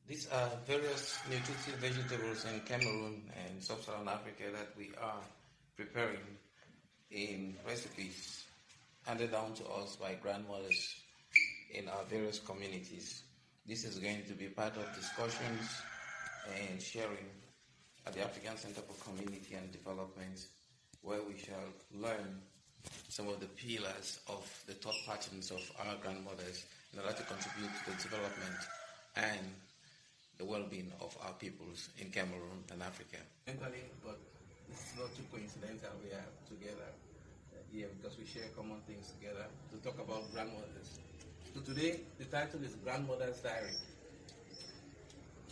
These are various nutritive vegetables in Cameroon and Sub-Saharan Africa that we are preparing in recipes handed down to us by grandmothers in our various communities. This is going to be part of discussions and sharing at the African Center for Community and Development, where we shall learn some of the pillars of the thought patterns of our grandmothers in order to contribute to the development and the well-being of our peoples in Cameroon and Africa. But it's not too coincidental we are together here because we share common things together to talk about grandmothers. So today, the title is Grandmother's Diary.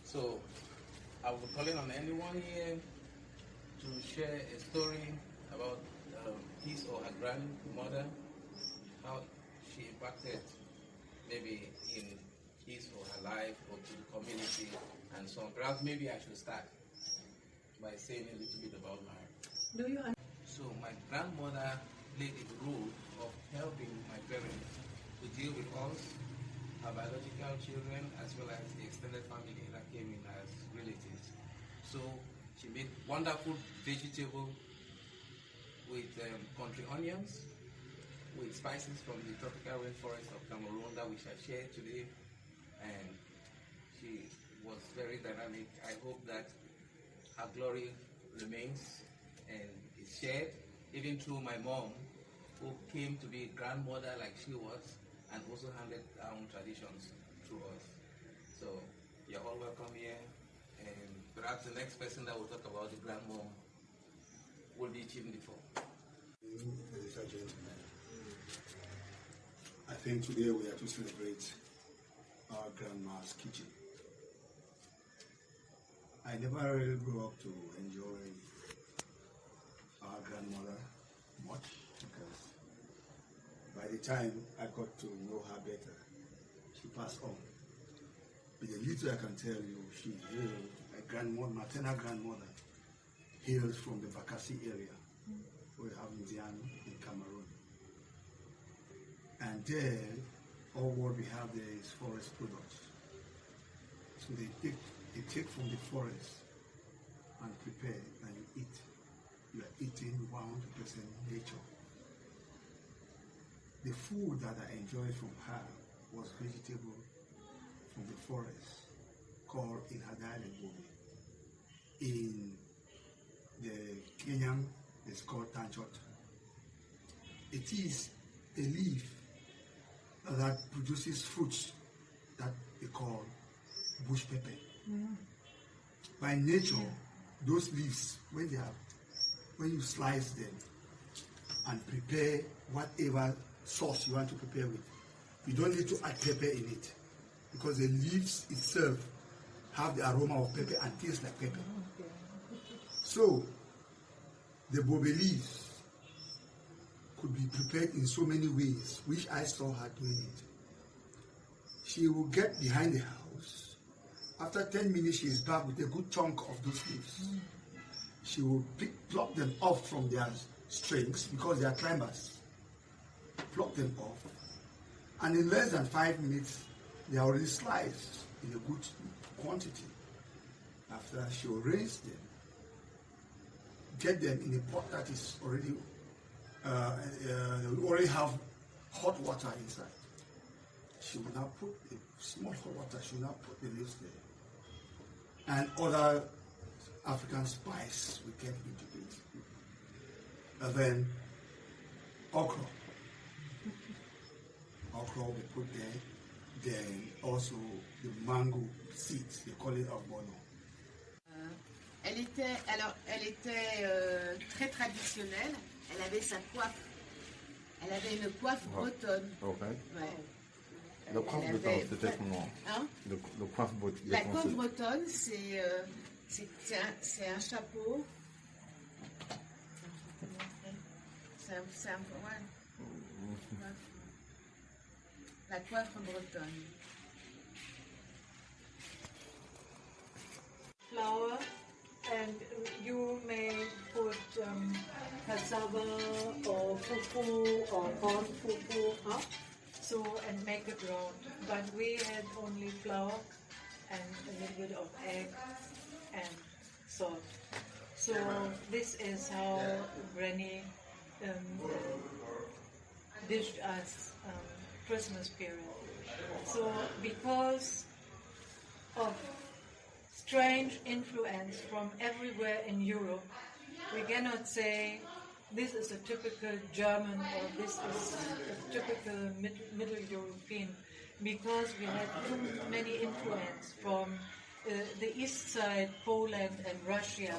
So I will be calling on anyone here to share a story about his or her grandmother, how she impacted maybe in his or her life or to the community and so on. Perhaps maybe I should start by saying a little bit about my. So my grandmother played a role of helping my parents to deal with us, her biological children, as well as the extended family that came in as relatives. So she made wonderful vegetable with country onions, with spices from the tropical rainforest of Cameroon that we shall share today. And she was very dynamic. I hope that her glory remains and is shared, even through my mom, who came to be a grandmother like she was, and also handed down traditions to us. So you're all welcome here, and perhaps the next person that will talk about the grandmom will be Chief Ndifo. Ladies and gentlemen, I think today we are to celebrate our grandma's kitchen. I never really grew up to enjoy our grandmother much because by the time I got to know her better, she passed on. But the little I can tell you, she hailed, my grandmother, maternal grandmother, hails from the Bakassi area. We have Indiana in Cameroon. And there, all what we have there is forest products. So they take from the forest and prepare and you eat. You are eating 100% nature. The food that I enjoyed from her was vegetable from the forest called in her dialect Bobe. In the Kenyan, it's called tanchot. It is a leaf that produces fruits that they call bush pepper. By nature, those leaves, when you slice them and prepare whatever sauce you want to prepare with, you don't need to add pepper in it because the leaves itself have the aroma of pepper and taste like pepper. So the bobe leaves could be prepared in so many ways, which I saw her doing it. She will get behind the house. After 10 minutes, she is back with a good chunk of those leaves. She will pluck them off from their strings because they are climbers. Pluck them off. And in less than 5 minutes, they are already sliced in a good quantity. After she will rinse them, get them in a pot that is already we already have hot water inside. She will now put a small hot water, she will now put the leaves there. And other African spice we get into it. And then okra. Okra we put there. Then also the mango seeds, they call it ogbono. Elle était très traditionnelle. Elle avait sa coiffe. Elle avait une coiffe bretonne. Okay. Ouais. Le coiffe bretonne, c'était comment? Hein? Le coiffe bretonne. La coiffe bretonne, c'est un chapeau. C'est un ouais. La coiffe bretonne. Flour, and you may put cassava or fufu or corn fufu, huh? So, and make it round. But we had only flour and a little bit of egg and salt. So this is how Granny dished us Christmas period. So because of strange influence from everywhere in Europe, we cannot say this is a typical German or this is a typical Middle European, because we had too many influence from the east side, Poland and Russia,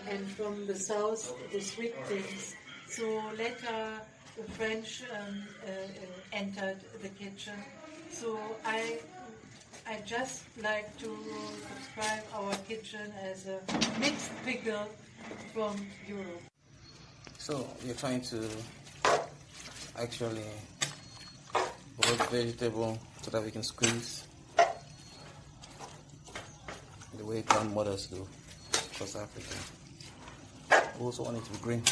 and from the south, the Swiss things. So later the French entered the kitchen. So I just like to describe our kitchen as a mixed pickle from Europe. So we're trying to actually boil vegetable so that we can squeeze the way grandmothers do across Africa. We also want it to be green.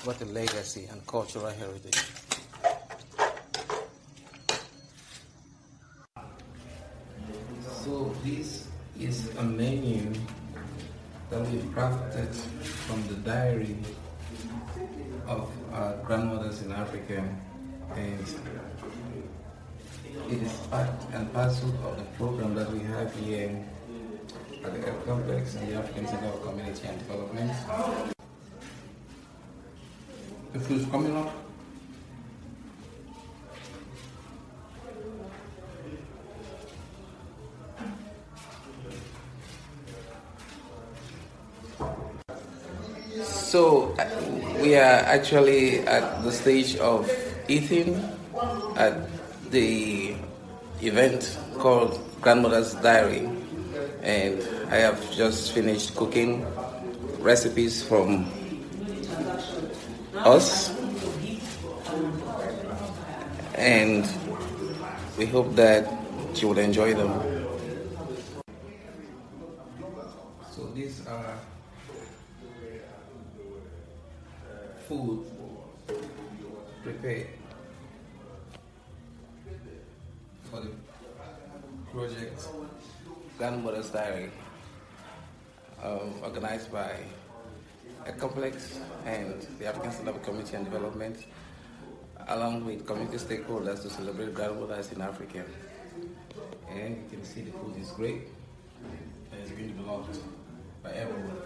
What a legacy and cultural heritage. So this is a menu that we've crafted from the diary of our grandmothers in Africa, and it is part and parcel of the program that we have here at the Health Complex and the African Center for Community and Development. The food's coming up. So we are actually at the stage of eating at the event called Grandmother's Diary, and I have just finished cooking recipes from us, and we hope that you will enjoy them. So these are food prepared for the project Grandmother's Diary, organized by a complex and the African Center for Community and Development, along with community stakeholders, to celebrate grandmothers in Africa. And you can see the food is great and it's going to be loved by everyone.